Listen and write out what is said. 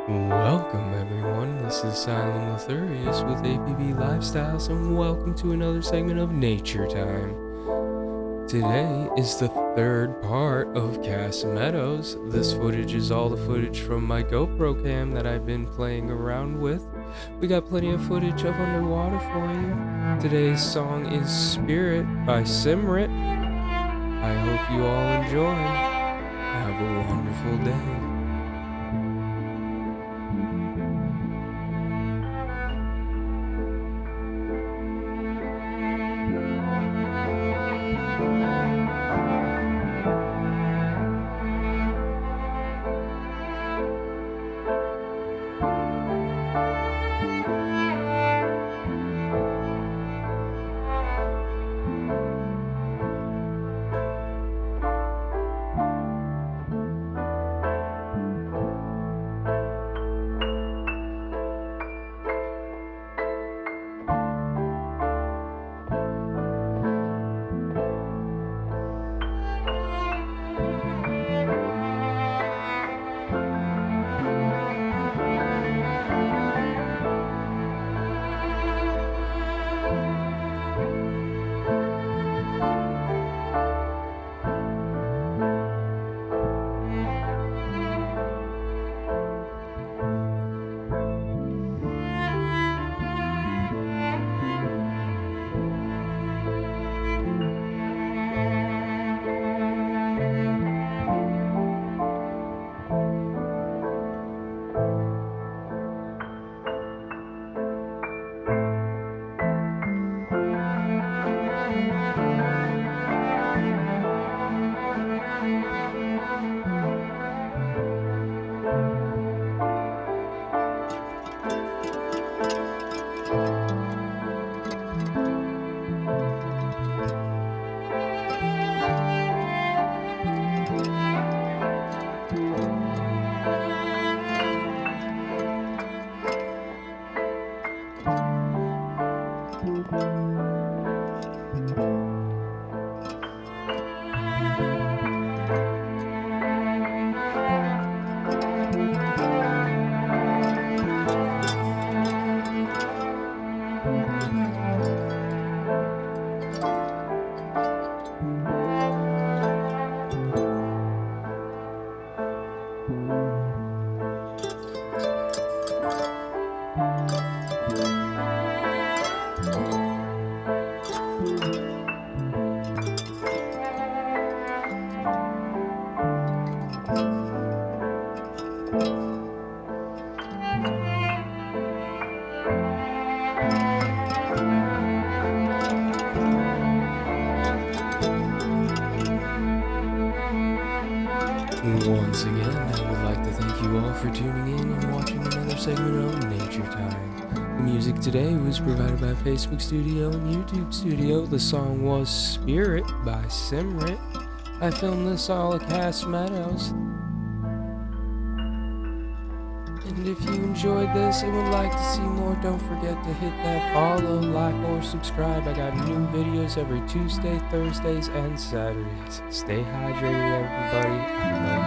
Welcome everyone, this is Sylum Lathurious with ApB Lifestyles and welcome to another segment of Nature Time. Today is the third part of Cass Meadows. This footage is all the footage from my GoPro cam that I've been playing around with. We got plenty of footage of underwater for you. Today's song is Spirit by SIMRIT. I hope you all enjoy. Have a wonderful day. Once again, I would like to thank you all for tuning in and watching another segment of Nature Time. The music today was provided by Facebook Studio and YouTube Studio. The song was Spirit by SIMRIT. I filmed this all at Cass Meadows. And if you enjoyed this and would like to see more, don't forget to hit that follow, like, or subscribe. I got new videos every Tuesday, Thursdays, and Saturdays. Stay hydrated, everybody. I love you.